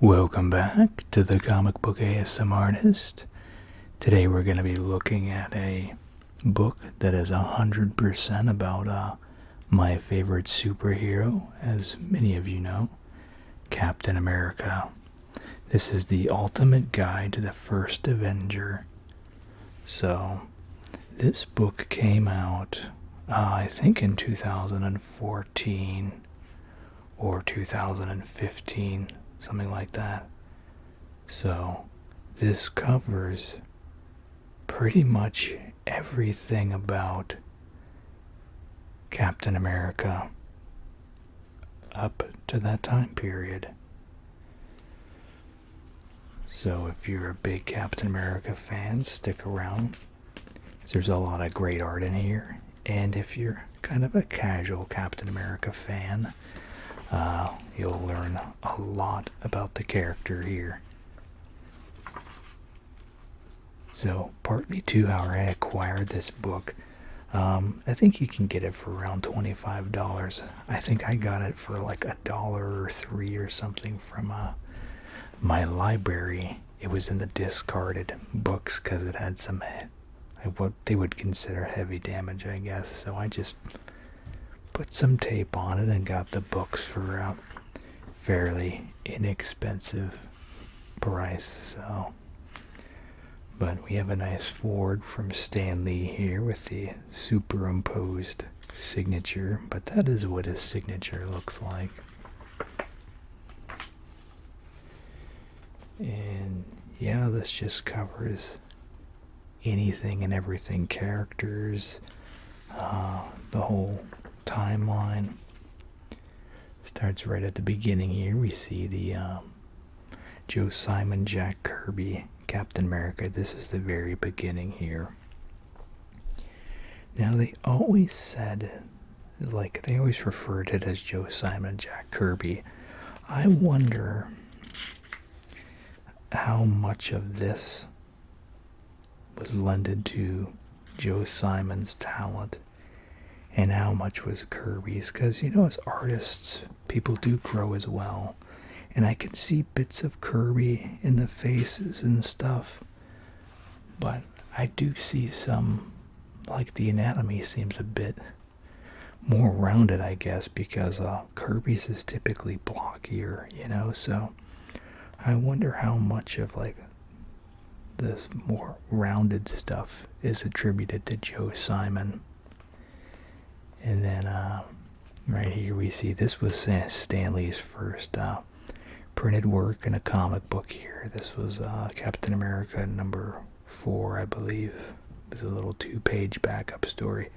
Welcome back to the Comic Book ASM Artist. Today we're going to be looking at a book that is 100% about my favorite superhero, as many of you know, Captain America. This is the ultimate guide to the first Avenger. So, this book came out, I think in 2014 or 2015, something like that. So, this covers pretty much everything about Captain America up to that time period. So if you're a big Captain America fan, stick around. There's a lot of great art in here. And if you're kind of a casual Captain America fan, you'll learn a lot about the character here. So partly too how I acquired this book. I think you can get it for around $25. I think I got it for like $1.03 or something from my library. It was in the discarded books because it had some what they would consider heavy damage, I guess. So I just put some tape on it and got the books for a fairly inexpensive price. So, but we have a nice forward from Stan Lee here with the superimposed signature, but that is what his signature looks like. And yeah, this just covers anything and everything characters, the whole timeline. Starts right at the beginning here. We see the Joe Simon, Jack Kirby, Captain America. This is the very beginning here. Now they always said, like they always referred to it as Joe Simon, Jack Kirby. I wonder how much of this was lended to Joe Simon's talent and how much was Kirby's, because you know, as artists, people do grow as well, and I can see bits of Kirby in the faces and stuff, but I do see some, like the anatomy seems a bit more rounded, I guess, because Kirby's is typically blockier, you know. So I wonder how much of like this more rounded stuff is attributed to Joe Simon. And then right here we see this was Stan Lee's first printed work in a comic book here. This was Captain America number 4, I believe. It was a little 2-page backup story.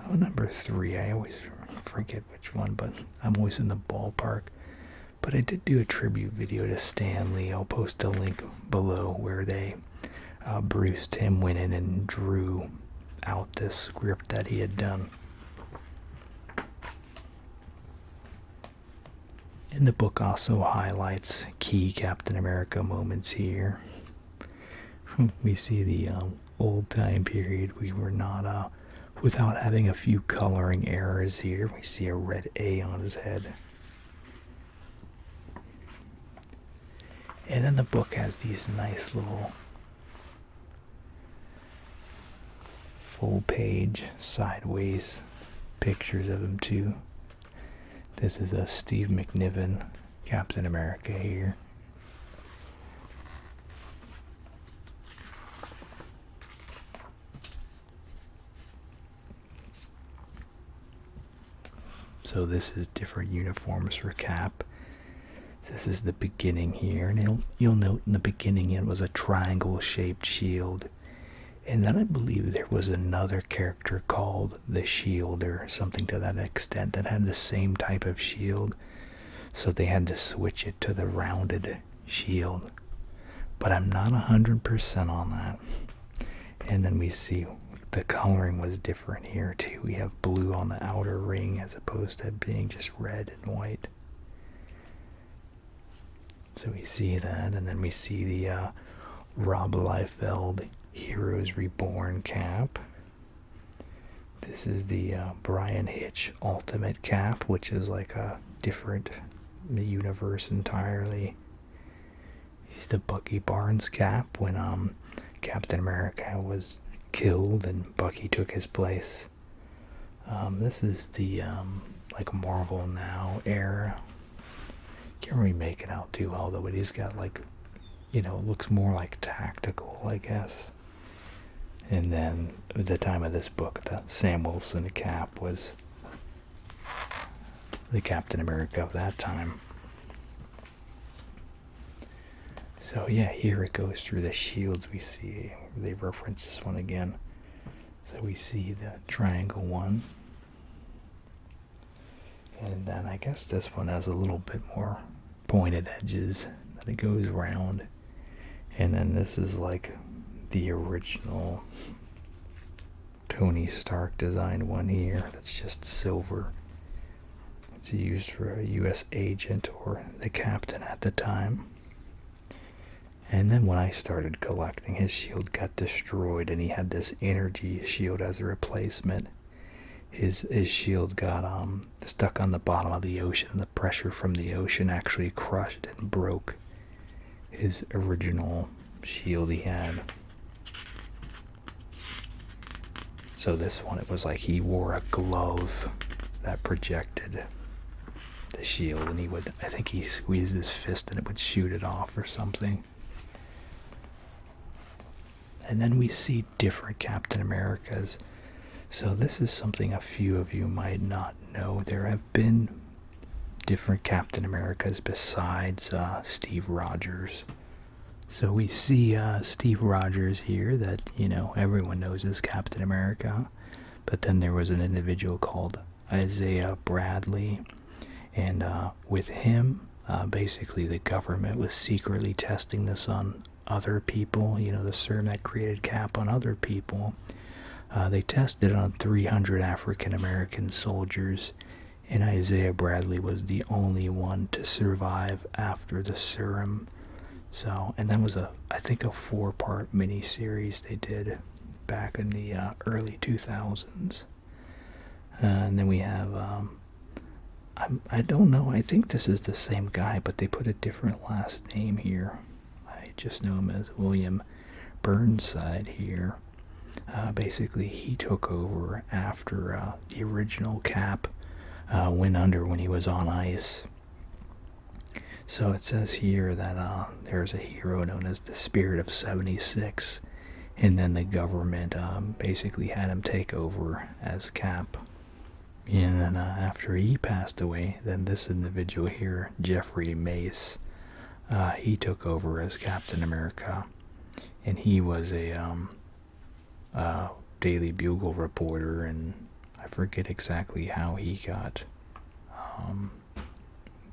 Oh, number 3, I always forget which one, but I'm always in the ballpark. But I did do a tribute video to Stan Lee. I'll post a link below where they Bruce Timm went in and drew out this script that he had done. And the book also highlights key Captain America moments here. We see the old time period. We were not, without having a few coloring errors here. We see a red A on his head. And then the book has these nice little full page sideways pictures of him too. This is a Steve McNiven Captain America here. So this is different uniforms for Cap. This is the beginning here, and you'll note in the beginning it was a triangle-shaped shield. And then I believe there was another character called the Shield or something to that extent that had the same type of shield. So they had to switch it to the rounded shield. But I'm not 100% on that. And then we see the coloring was different here too. We have blue on the outer ring as opposed to being just red and white. So we see that, and then we see the Rob Liefeld Heroes Reborn cap. This is the Brian Hitch Ultimate cap, which is like a different universe entirely. He's the Bucky Barnes cap when Captain America was killed and Bucky took his place. This is the like Marvel Now era. Can't really make it out too well though, but he's got like, it looks more like tactical, I guess. And then at the time of this book, the Sam Wilson cap was the Captain America of that time. So yeah, here it goes through the shields we see. They reference this one again. So we see the triangle one. And then I guess this one has a little bit more pointed edges that it goes around. And then this is like the original Tony Stark designed one here. That's just silver. It's used for a U.S. agent or the captain at the time. And then when I started collecting, his shield got destroyed and he had this energy shield as a replacement. His shield got stuck on the bottom of the ocean. The pressure from the ocean actually crushed and broke his original shield he had. So this one, it was like he wore a glove that projected the shield, and I think he squeezed his fist and it would shoot it off or something. And then we see different Captain Americas. So this is something a few of you might not know. There have been different Captain Americas besides Steve Rogers. So we see Steve Rogers here that, everyone knows as Captain America. But then there was an individual called Isaiah Bradley. And with him, basically the government was secretly testing this on other people, the serum that created Cap on other people. They tested it on 300 African American soldiers, and Isaiah Bradley was the only one to survive after the serum. So, and that was I think a 4-part miniseries they did back in the early 2000s. And then we have, I don't know, I think this is the same guy, but they put a different last name here. I just know him as William Burnside here. Basically, he took over after the original Cap went under when he was on ice. So it says here that there's a hero known as the Spirit of 76, and then the government basically had him take over as Cap. And then after he passed away, then this individual here, Jeffrey Mace, he took over as Captain America, and he was a Daily Bugle reporter, and I forget exactly how he got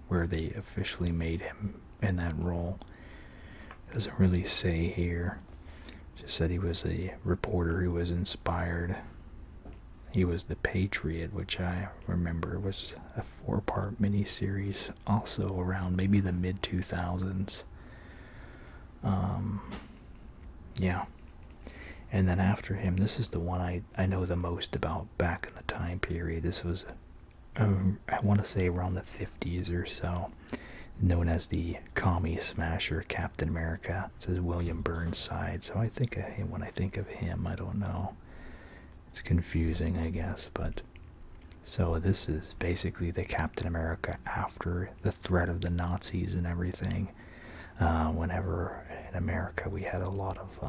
where they officially made him in that role. It doesn't really say here. Just said he was a reporter who was inspired. He was the Patriot, which I remember was a 4-part miniseries, also around maybe the mid-2000s. Yeah. And then after him, this is the one I know the most about back in the time period. This was, I want to say around the 50s or so, known as the Commie Smasher Captain America. It says William Burnside, so I think of him when I think of him. I don't know. It's confusing, I guess, but... So this is basically the Captain America after the threat of the Nazis and everything. Whenever in America we had a lot of...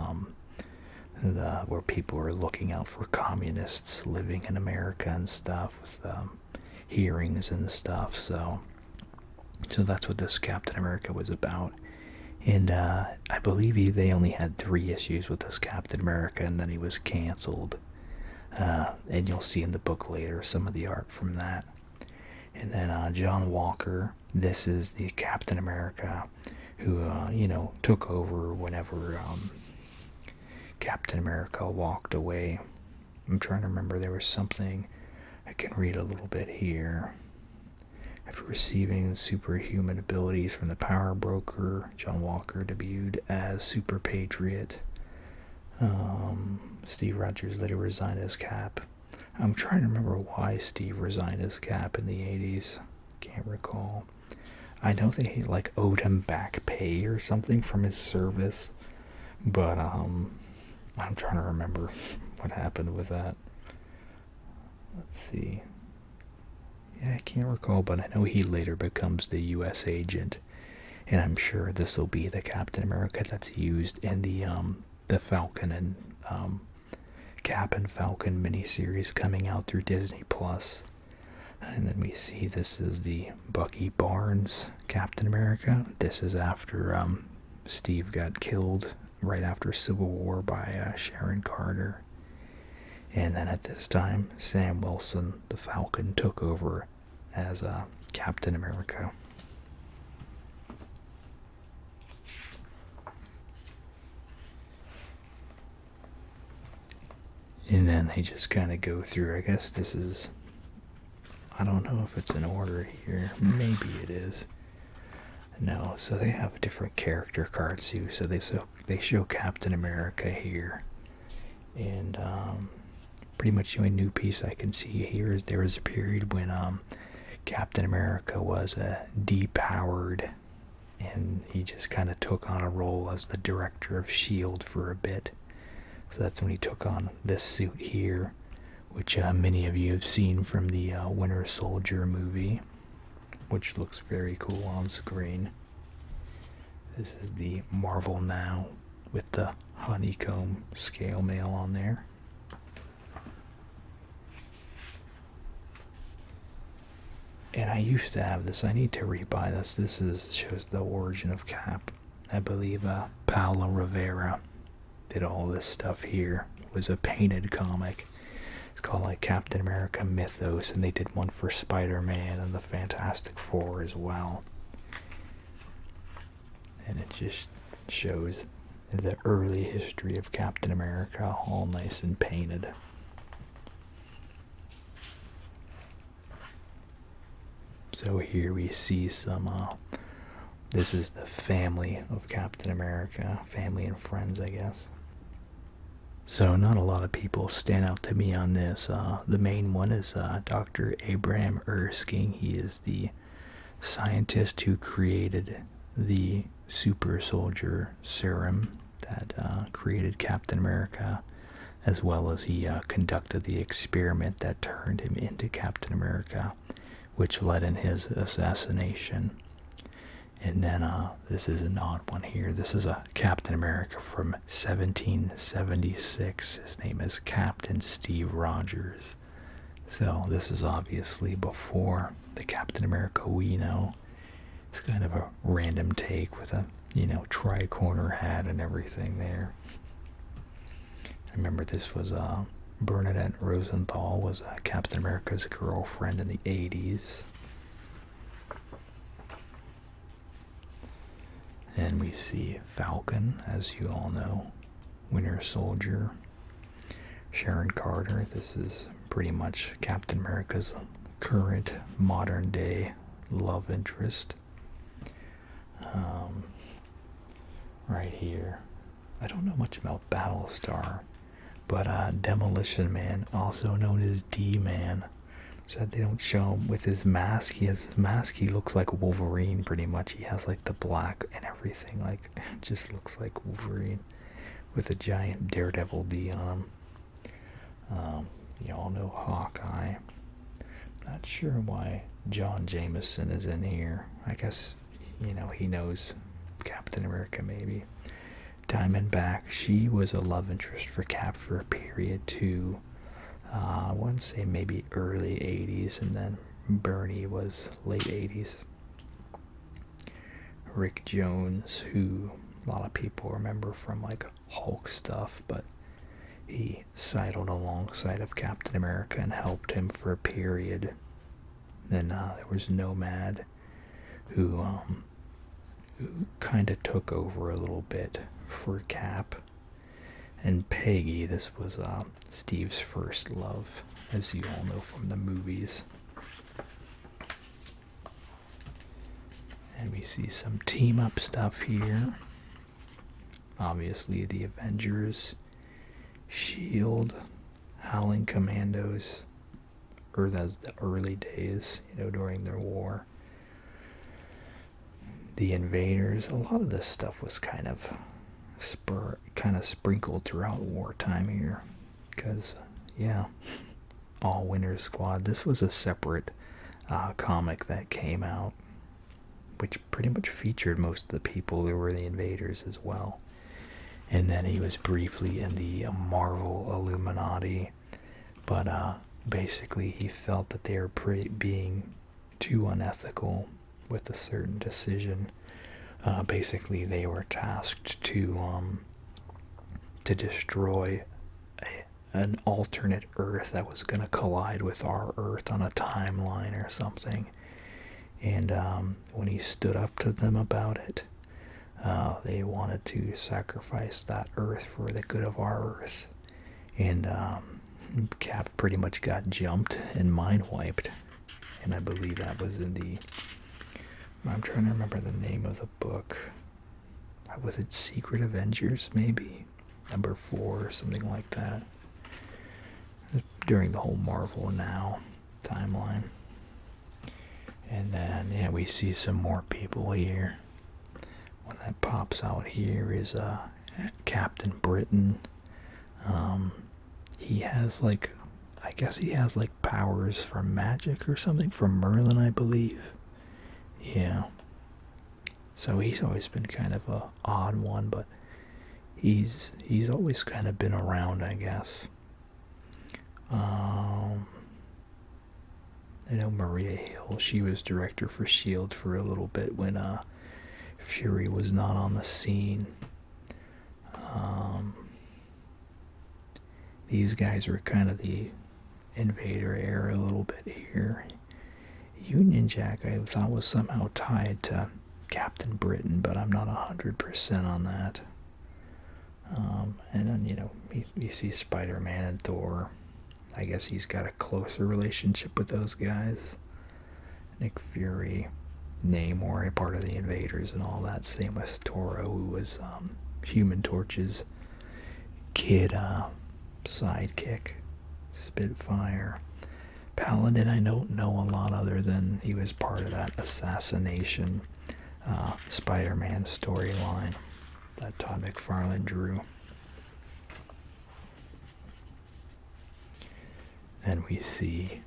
where people were looking out for communists living in America and stuff, with hearings and stuff. So that's what this Captain America was about. And I believe they only had 3 issues with this Captain America, and then he was canceled. And you'll see in the book later some of the art from that. And then John Walker, this is the Captain America who, took over whenever Captain America walked away. I'm trying to remember, there was something, I can read a little bit here. After receiving superhuman abilities from the power broker, John Walker debuted as Super Patriot. Steve Rogers later resigned as Cap. I'm trying to remember why Steve resigned as Cap in the 80s. Can't recall. I know they like owed him back pay or something from his service, but I'm trying to remember what happened with that. Let's see. Yeah, I can't recall, but I know he later becomes the U.S. agent, and I'm sure this will be the Captain America that's used in the Falcon and Cap and Falcon miniseries coming out through Disney Plus. And then we see this is the Bucky Barnes Captain America. This is after Steve got killed right after Civil War by Sharon Carter. And then at this time, Sam Wilson, the Falcon, took over as Captain America. And then they just kind of go through, I guess this is, I don't know if it's in order here. Maybe it is. No, so they have different character cards too. So they show Captain America here. And pretty much the only new piece I can see here is there was a period when Captain America was depowered, and he just kind of took on a role as the director of S.H.I.E.L.D. for a bit. So that's when he took on this suit here, which many of you have seen from the Winter Soldier movie, which looks very cool on screen. This is the Marvel Now with the honeycomb scale mail on there. And I used to have this. I need to rebuy this. This shows the origin of Cap. I believe Paulo Rivera did all this stuff here. It was a painted comic. It's called like Captain America Mythos, and they did one for Spider-Man and the Fantastic Four as well. And it just shows the early history of Captain America, all nice and painted. So here we see some, this is the family of Captain America, family and friends, I guess. So not a lot of people stand out to me on this. The main one is Dr. Abraham Erskine. He is the scientist who created the super soldier serum that created Captain America, as well as he conducted the experiment that turned him into Captain America, which led in his assassination. And then this is an odd one here. This is a Captain America from 1776. His name is Captain Steve Rogers. So this is obviously before the Captain America we know. It's kind of a random take with a, tri-corner hat and everything there. I remember this was Bernadette Rosenthal was Captain America's girlfriend in the 80s. And we see Falcon, as you all know, Winter Soldier, Sharon Carter. This is pretty much Captain America's current modern day love interest. Right here. I don't know much about Battlestar, but Demolition Man, also known as D-Man. So they don't show him with his mask. He has his mask. He looks like Wolverine pretty much. He has like the black and everything. Like, it just looks like Wolverine with a giant Daredevil D on him. You all know Hawkeye. Not sure why John Jameson is in here. I guess, he knows Captain America maybe. Diamondback, she was a love interest for Cap for a period too. I want to say maybe early 80s, and then Bernie was late 80s. Rick Jones, who a lot of people remember from like Hulk stuff, but he sidled alongside of Captain America and helped him for a period. Then there was Nomad, who kind of took over a little bit for Cap. And Peggy, this was Steve's first love, as you all know from the movies. And we see some team-up stuff here. Obviously, the Avengers, S.H.I.E.L.D., Howling Commandos, or the early days, during their war. the invaders. A lot of this stuff was kind of sprinkled throughout wartime here, because yeah, All Winter Squad. This was a separate comic that came out, which pretty much featured most of the people who were the invaders as well. And then he was briefly in the Marvel Illuminati, but basically he felt that they were being too unethical with a certain decision. Basically, they were tasked to destroy an alternate Earth that was going to collide with our Earth on a timeline or something. And when he stood up to them about it, they wanted to sacrifice that Earth for the good of our Earth. And Cap pretty much got jumped and mind wiped. And I believe that was in the... I'm trying to remember the name of the book. Was it Secret Avengers, maybe? Number 4 or something like that. During the whole Marvel Now timeline. And then, yeah, we see some more people here. One that pops out here is Captain Britain. He has, like, I guess he has, like, powers from magic or something, from Merlin, I believe. Yeah. So he's always been kind of a odd one, but he's always kind of been around, I guess. I know Maria Hill, she was director for S.H.I.E.L.D. for a little bit when Fury was not on the scene. These guys were kind of the Invader era a little bit here. Union Jack I thought was somehow tied to Captain Britain, but I'm not 100% on that. And then, you know, you see Spider-Man and Thor. I guess he's got a closer relationship with those guys. Nick Fury, Namor, a part of the Invaders and all that. Same with Toro, who was Human Torch's kid sidekick. Spitfire. Paladin, I don't know a lot other than he was part of that assassination Spider-Man storyline that Todd McFarlane drew. And we see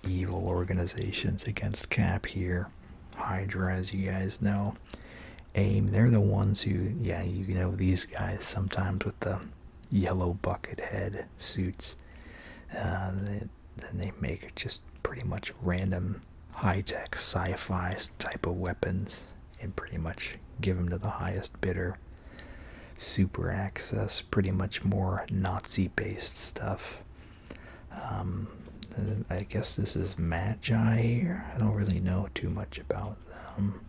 evil organizations against Cap here. Hydra, as you guys know. AIM, they're the ones who, yeah, you know these guys sometimes with the yellow bucket head suits. Then they make just pretty much random high-tech sci-fi type of weapons and pretty much give them to the highest bidder. Super access, pretty much more Nazi-based stuff. I guess this is Magi here. I don't really know too much about them.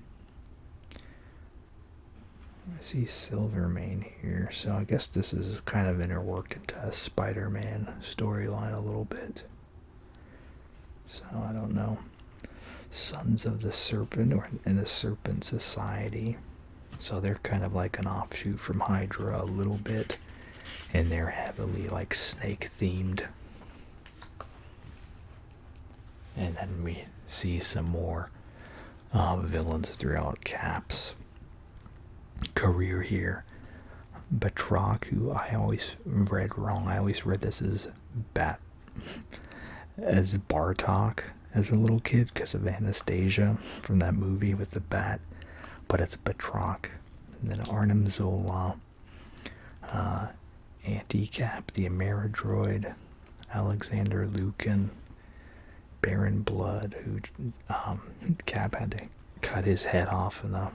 I see Silvermane here, so I guess this is kind of interworked into a Spider-Man storyline a little bit. So I don't know. Sons of the Serpent, or in the Serpent Society. So they're kind of like an offshoot from Hydra a little bit, and they're heavily like snake themed. And then we see some more villains throughout Cap's career here. Batroc, who I always read wrong. I always read this as as Bartok as a little kid because of Anastasia from that movie with the bat, but it's Batroc. And then Arnim Zola, Anti-Cap, the Ameridroid, Alexander Lukin, Baron Blood, who Cap had to cut his head off in the,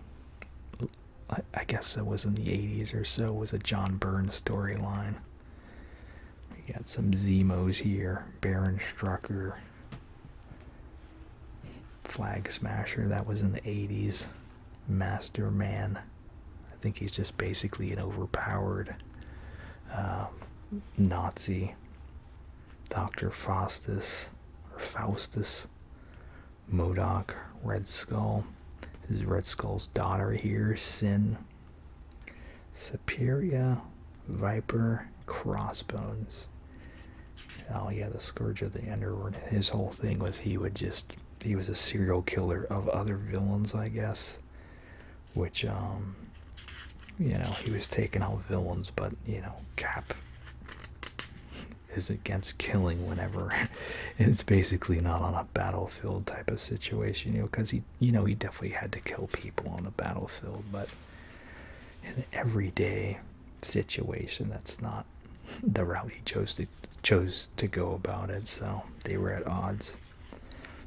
I guess it was in the 80s or so, was a John Byrne storyline. We got some Zemos here, Baron Strucker, Flag Smasher, that was in the 80s, Master Man, I think he's just basically an overpowered Nazi, Dr. Faustus, MODOK, Red Skull. This is Red Skull's daughter here, Sin, Superia, Viper, Crossbones. Oh yeah, the Scourge of the Underworld. His whole thing was he was a serial killer of other villains, I guess. which he was taking out villains, but Cap is against killing whenever it's basically not on a battlefield type of situation, because he definitely had to kill people on the battlefield, but in an everyday situation, that's not the route he chose to go about it. So they were at odds.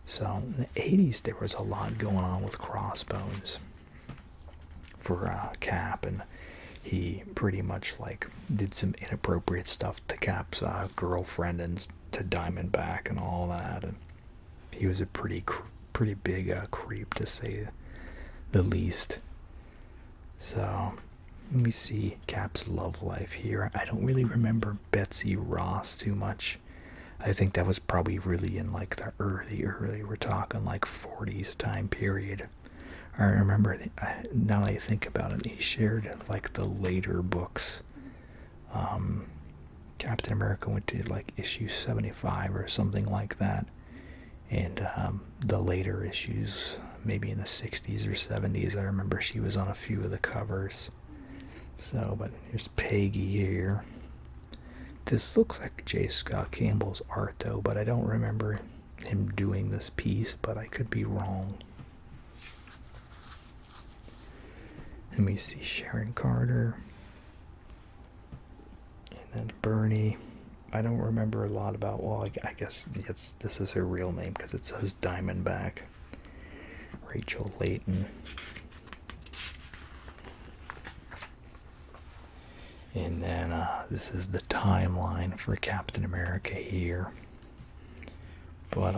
So in the 80s, there was a lot going on with Crossbones for Cap, and he pretty much like did some inappropriate stuff to Cap's girlfriend and to Diamondback and all that, and he was a pretty big creep, to say the least. So let me see Cap's love life here. I don't really remember Betsy Ross too much. I think that was probably really in like the early, we're talking like 40s time period. I remember, now that I think about it, he shared like the later books. Captain America went to like issue 75 or something like that. And the later issues, maybe in the 60s or 70s, I remember she was on a few of the covers. So, but here's Peggy here. This looks like J. Scott Campbell's art, though, but I don't remember him doing this piece, but I could be wrong. Let me see, Sharon Carter. And then Bernie. I don't remember a lot about, well, I guess this is her real name because it says Diamondback. Rachel Layton. And then this is the timeline for Captain America here. But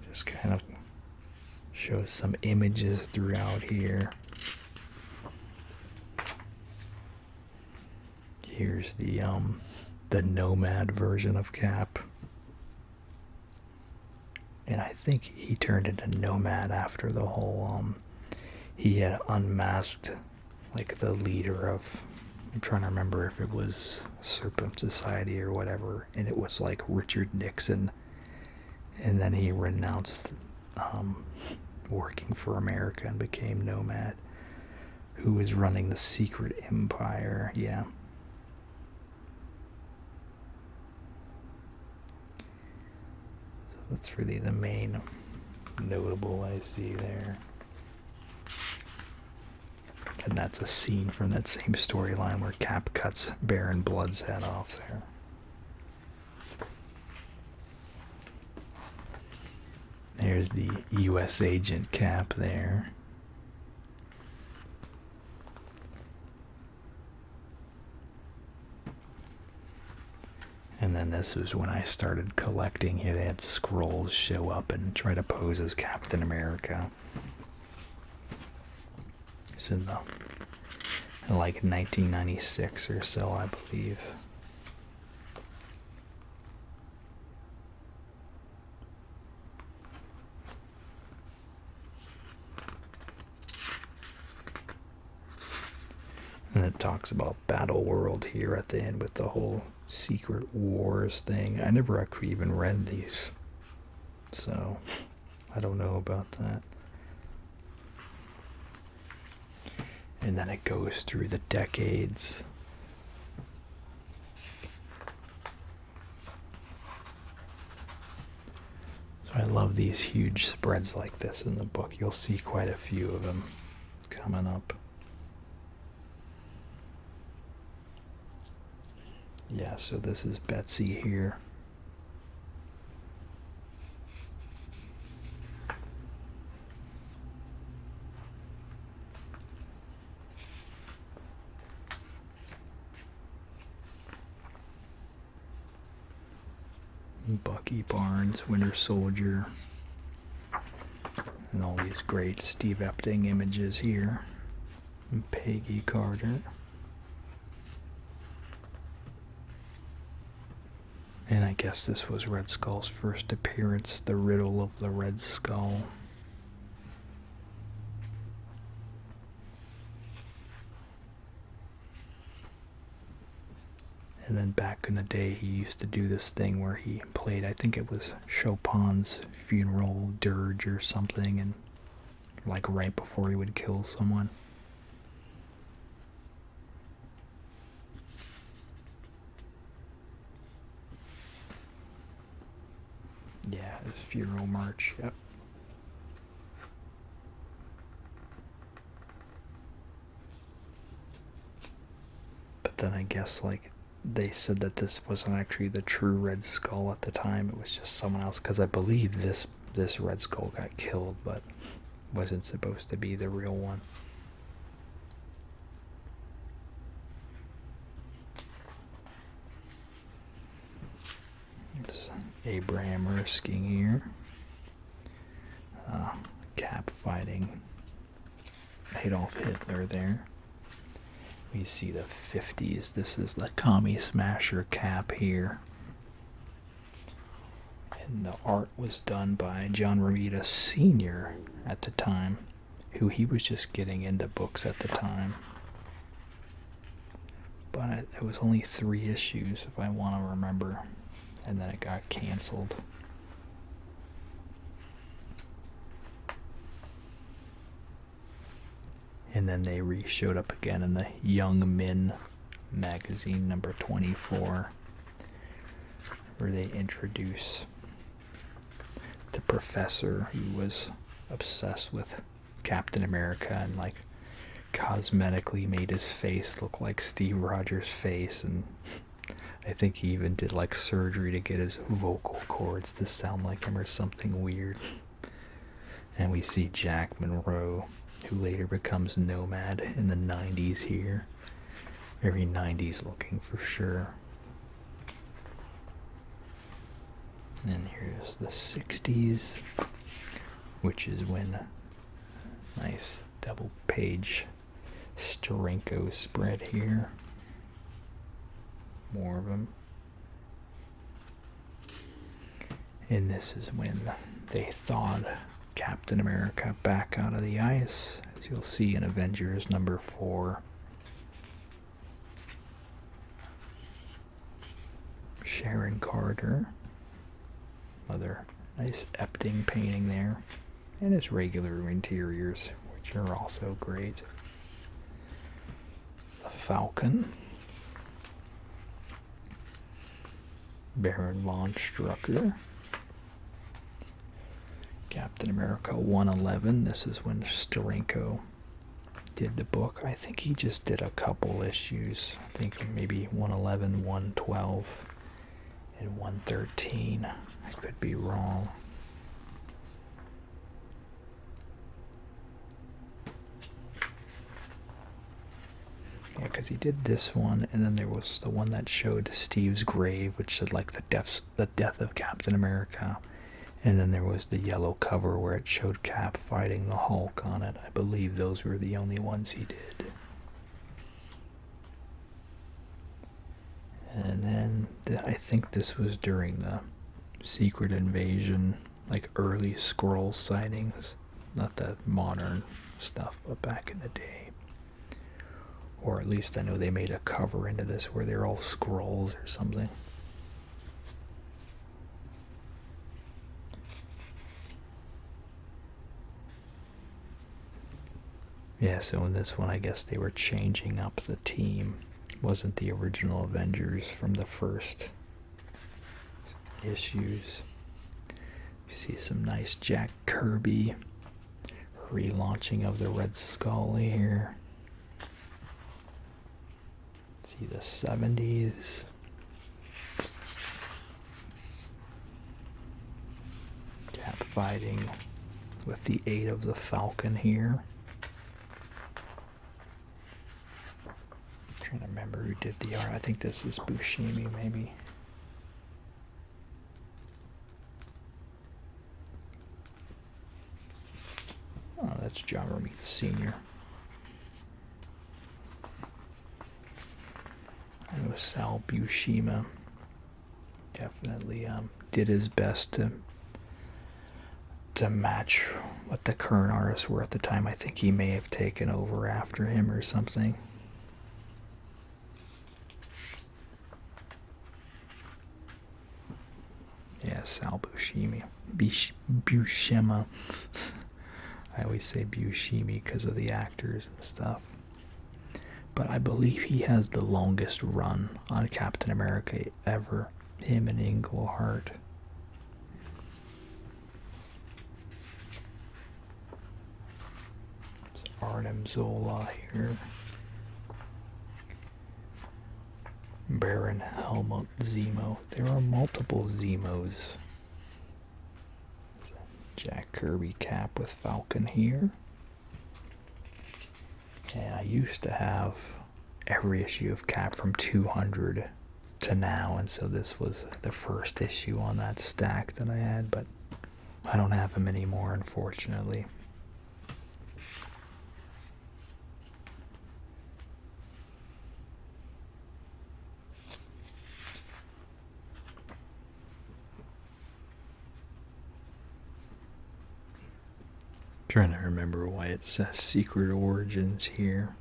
just kind of shows some images throughout here. Here's the Nomad version of Cap. And I think he turned into Nomad after the whole he had unmasked like the leader of, I'm trying to remember if it was Serpent Society or whatever, and it was like Richard Nixon, and then he renounced working for America and became Nomad, who was running the secret empire. Yeah. So that's really the main notable I see there. And that's a scene from that same storyline where Cap cuts Baron Blood's head off there. There's the U.S. agent Cap there. And then this was when I started collecting here. They had scrolls show up and try to pose as Captain America. It's in like 1996 or so, I believe. And it talks about Battle World here at the end with the whole Secret Wars thing. I never actually even read these, so I don't know about that. And then it goes through the decades. So I love these huge spreads like this in the book. You'll see quite a few of them coming up. Yeah, so this is Betsy here. Bucky Barnes, Winter Soldier, and all these great Steve Epting images here. And Peggy Carter. And I guess this was Red Skull's first appearance, the Riddle of the Red Skull. And then back in the day, he used to do this thing where he played, I think it was Chopin's funeral dirge or something, and like right before he would kill someone. Yeah, his funeral march. Yep. But then I guess like they said that this wasn't actually the true Red Skull at the time. It was just someone else because I believe this Red Skull got killed, but wasn't supposed to be the real one. There's Abraham Erskine here. Cap fighting Adolf Hitler there. We see the 50s. This is the Commie Smasher Cap here. And the art was done by John Romita Sr. at the time, who he was just getting into books at the time. But it was only 3 issues, if I want to remember, and then it got canceled. And then they showed up again in the Young Men magazine, number 24, where they introduce the professor who was obsessed with Captain America and like cosmetically made his face look like Steve Rogers' face, and I think he even did like surgery to get his vocal cords to sound like him or something weird. And we see Jack Monroe, who later becomes Nomad in the 90s here. Very 90s looking for sure. And here's the 60s, which is when nice double page Steranko spread here. More of them. And this is when they thawed Captain America back out of the ice, as you'll see in Avengers number 4. Sharon Carter. Another nice Epting painting there. And his regular interiors, which are also great. The Falcon. Baron von Strucker. Captain America 111. This is when Steranko did the book. I think he just did a couple issues. I think maybe 111, 112, and 113. I could be wrong. Yeah, because he did this one, and then there was the one that showed Steve's grave, which said like the death of Captain America. And then there was the yellow cover where it showed Cap fighting the Hulk on it. I believe those were the only ones he did. And then I think this was during the Secret Invasion, like early Skrull sightings. Not the modern stuff, but back in the day. Or at least I know they made a cover into this where they're all Skrulls or something. Yeah, so in this one, I guess they were changing up the team. It wasn't the original Avengers from the first issues. You see some nice Jack Kirby relaunching of the Red Skull here. See the 70s. Cap fighting with the aid of the Falcon here. I'm trying to remember who did the art. I think this is Buscemi, maybe. Oh, that's John Romita Sr. It was Sal Buscema. Definitely did his best to match what the current artists were at the time. I think he may have taken over after him or something. Yeah, Sal Buscemi. Buscema. I always say Buscemi because of the actors and stuff. But I believe he has the longest run on Captain America ever. Him and Englehart. Barnum Zola here. Baron Helmut Zemo. There are multiple Zemos. Jack Kirby cap with Falcon here. And I used to have every issue of Cap from 200 to now, and so this was the first issue on that stack that I had, but I don't have him anymore, unfortunately. Trying to remember why it says Secret Origins here.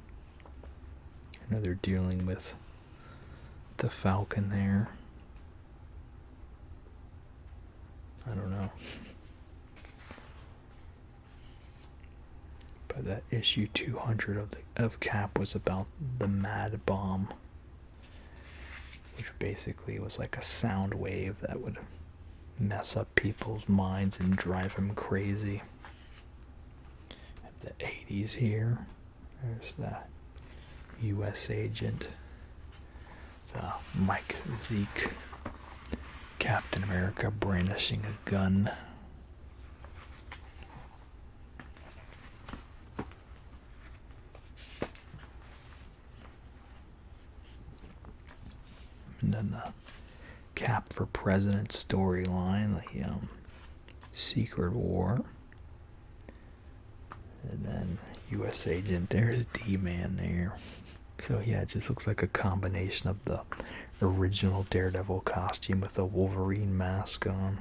I know they're dealing with the Falcon there. I don't know. But that issue 200 of Cap was about the Mad Bomb, which basically was like a sound wave that would mess up people's minds and drive them crazy. The 80s here. There's the U.S. agent, the Mike Zeke, Captain America brandishing a gun. And then the Cap for President storyline, the Secret War. And then U.S. Agent, there's D-Man there. So yeah, it just looks like a combination of the original Daredevil costume with a Wolverine mask on.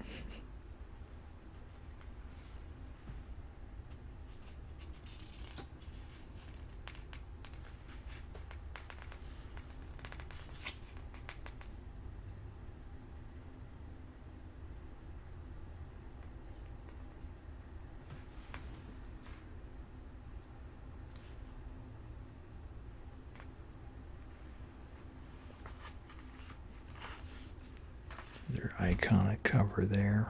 Their iconic cover there.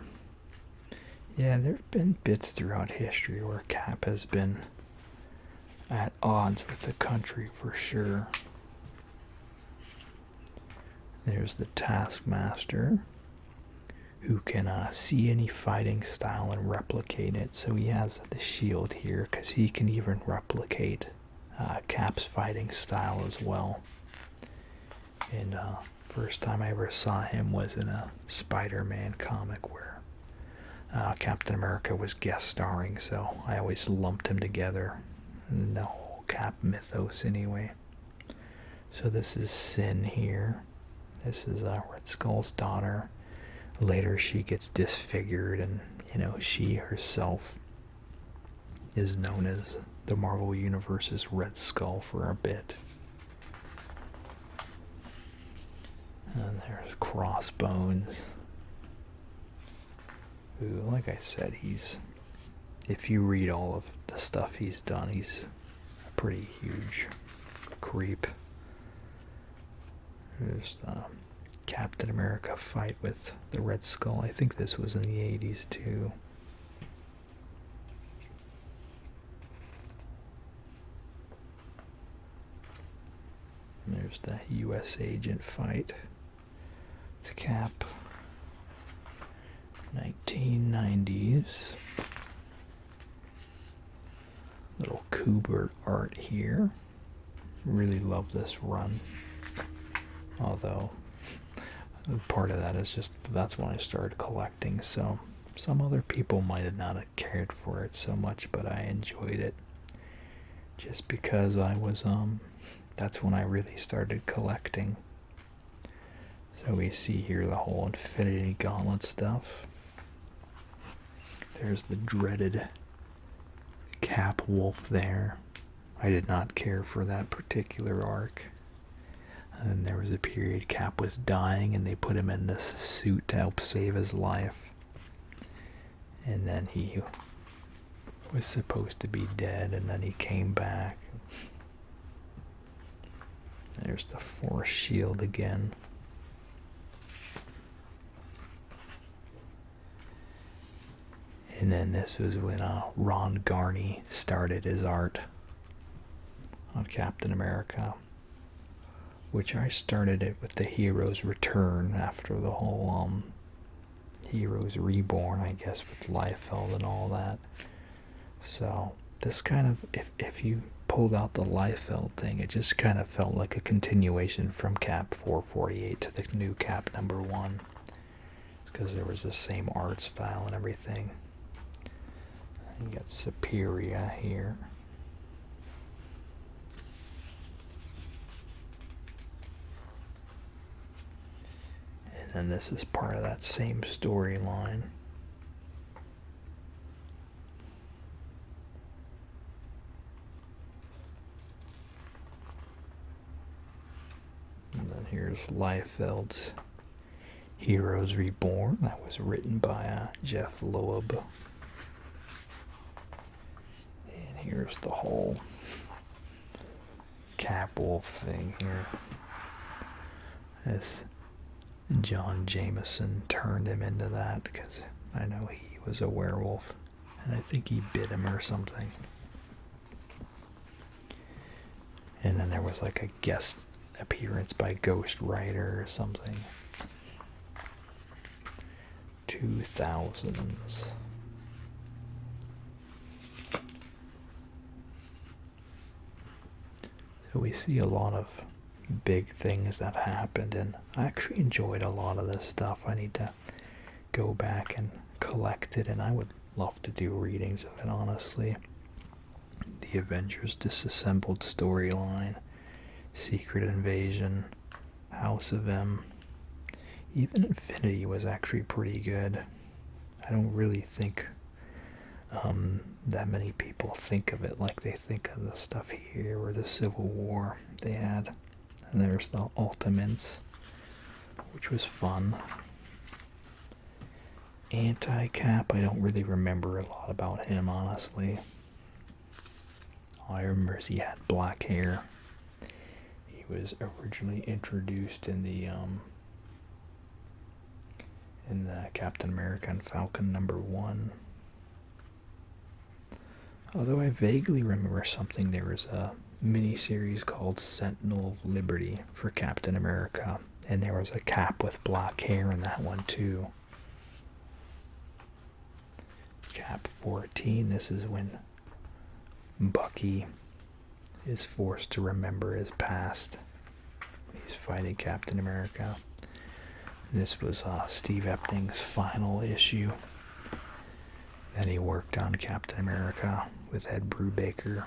Yeah, there have been bits throughout history where Cap has been at odds with the country for sure. There's the Taskmaster, who can see any fighting style and replicate it. So he has the shield here because he can even replicate Cap's fighting style as well. And first time I ever saw him was in a Spider-Man comic where Captain America was guest starring, so I always lumped him together in the whole Cap mythos anyway. So this is Sin here. This is Red Skull's daughter. Later she gets disfigured, and she herself is known as the Marvel Universe's Red Skull for a bit. And there's Crossbones, who, like I said, if you read all of the stuff he's done, he's a pretty huge creep. There's the Captain America fight with the Red Skull. I think this was in the 80s too. And there's the U.S. agent fight. The Cap. 1990s. Little Kubert art here. Really love this run. Although part of that is just that's when I started collecting, so some other people might have not cared for it so much, but I enjoyed it just because I was that's when I really started collecting. So we see here the whole Infinity Gauntlet stuff. There's the dreaded Cap Wolf there. I did not care for that particular arc. And there was a period Cap was dying and they put him in this suit to help save his life. And then he was supposed to be dead, and then he came back. There's the Force Shield again. And then this was when Ron Garney started his art on Captain America, which I started it with the Hero's Return after the whole Heroes Reborn, I guess, with Liefeld and all that. So this kind of, if you pulled out the Liefeld thing, it just kind of felt like a continuation from Cap 448 to the new Cap #1, because there was the same art style and everything. You got Superior here. And then this is part of that same storyline. And then here's Liefeld's Heroes Reborn. That was written by Jeff Loeb. And here's the whole Cap Wolf thing here. This John Jameson turned him into that because I know he was a werewolf and I think he bit him or something. And then there was like a guest appearance by Ghost Rider or something. 2000s. So we see a lot of big things that happened, and I actually enjoyed a lot of this stuff. I need to go back and collect it, and I would love to do readings of it, honestly. The Avengers Disassembled storyline, Secret Invasion, House of M. Even Infinity was actually pretty good. I don't really think that many people think of it like they think of the stuff here or the Civil War they had. And there's the Ultimates, which was fun. Anti-Cap, I don't really remember a lot about him, honestly. All I remember is he had black hair. He was originally introduced in the Captain America and Falcon #1. Although I vaguely remember something, there was a miniseries called Sentinel of Liberty for Captain America, and there was a Cap with black hair in that one too. Cap 14, this is when Bucky is forced to remember his past. He's fighting Captain America. This was Steve Epting's final issue. Then he worked on Captain America with Ed Brubaker.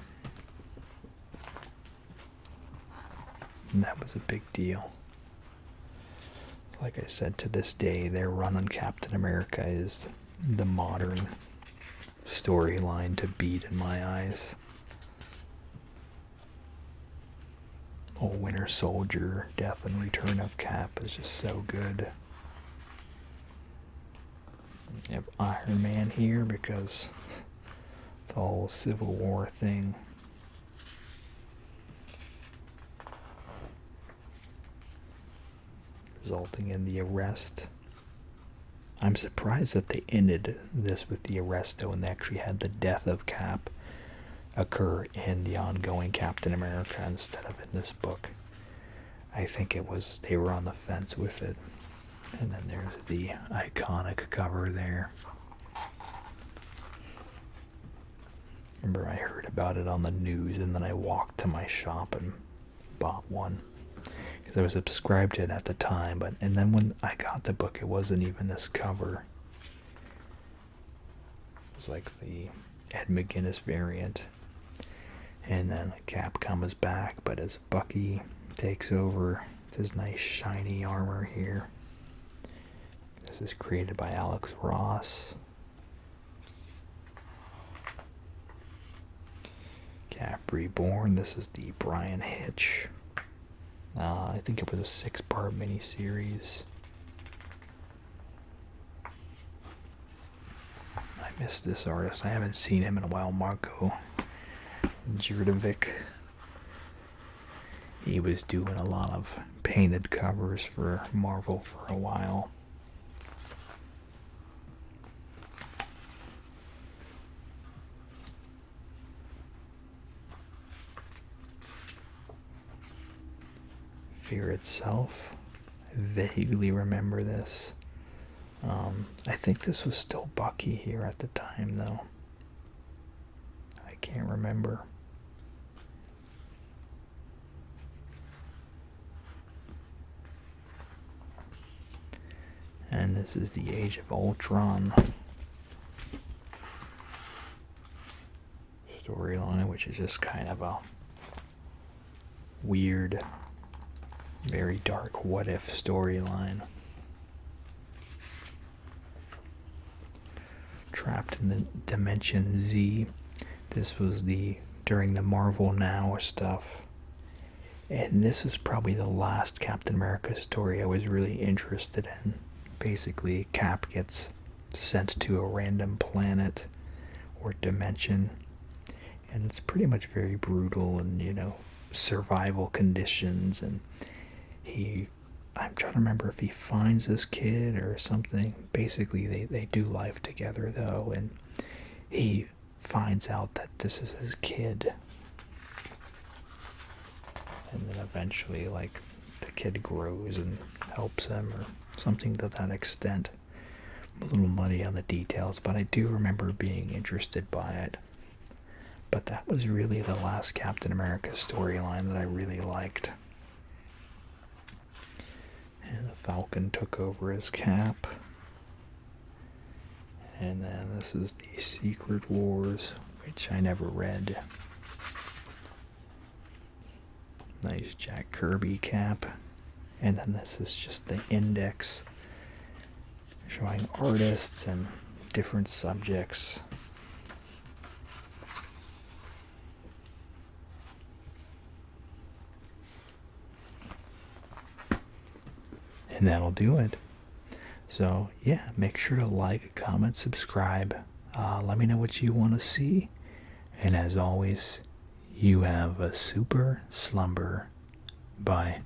And that was a big deal. Like I said, to this day, their run on Captain America is the modern storyline to beat in my eyes. Oh, Winter Soldier, Death and Return of Cap is just so good. You have Iron Man here because the whole Civil War thing. Resulting in the arrest. I'm surprised that they ended this with the arrest, though, and they actually had the death of Cap occur in the ongoing Captain America instead of in this book. I think it was they were on the fence with it. And then there's the iconic cover there. Remember, I heard about it on the news, and then I walked to my shop and bought one because I was subscribed to it at the time. And then when I got the book, it wasn't even this cover. It was like the Ed McGuinness variant. And then Cap comes back, but as Bucky takes over, it's his nice shiny armor here. This is created by Alex Ross. Cap Reborn. This is the Brian Hitch. I think it was a 6-part miniseries. I miss this artist. I haven't seen him in a while. Marco Djurdovic. He was doing a lot of painted covers for Marvel for a while. Fear Itself. I vaguely remember this. I think this was still Bucky here at the time, though. I can't remember. And this is the Age of Ultron storyline, which is just kind of a weird, very dark what if storyline. Trapped in the Dimension Z. This was during the Marvel Now stuff. And this was probably the last Captain America story I was really interested in. Basically, Cap gets sent to a random planet or dimension, and it's pretty much very brutal and, survival conditions, and I'm trying to remember if he finds this kid or something. Basically, they do life together, though, and he finds out that this is his kid. And then eventually, like, the kid grows and helps him or something to that extent. I'm a little muddy on the details, but I do remember being interested by it. But that was really the last Captain America storyline that I really liked. And the Falcon took over as Cap. And then this is the Secret Wars, which I never read. Nice Jack Kirby cap. And then this is just the index showing artists and different subjects. And that'll do it. So yeah, make sure to like, comment, subscribe. Let me know what you want to see. And as always, you have a super slumber. Bye.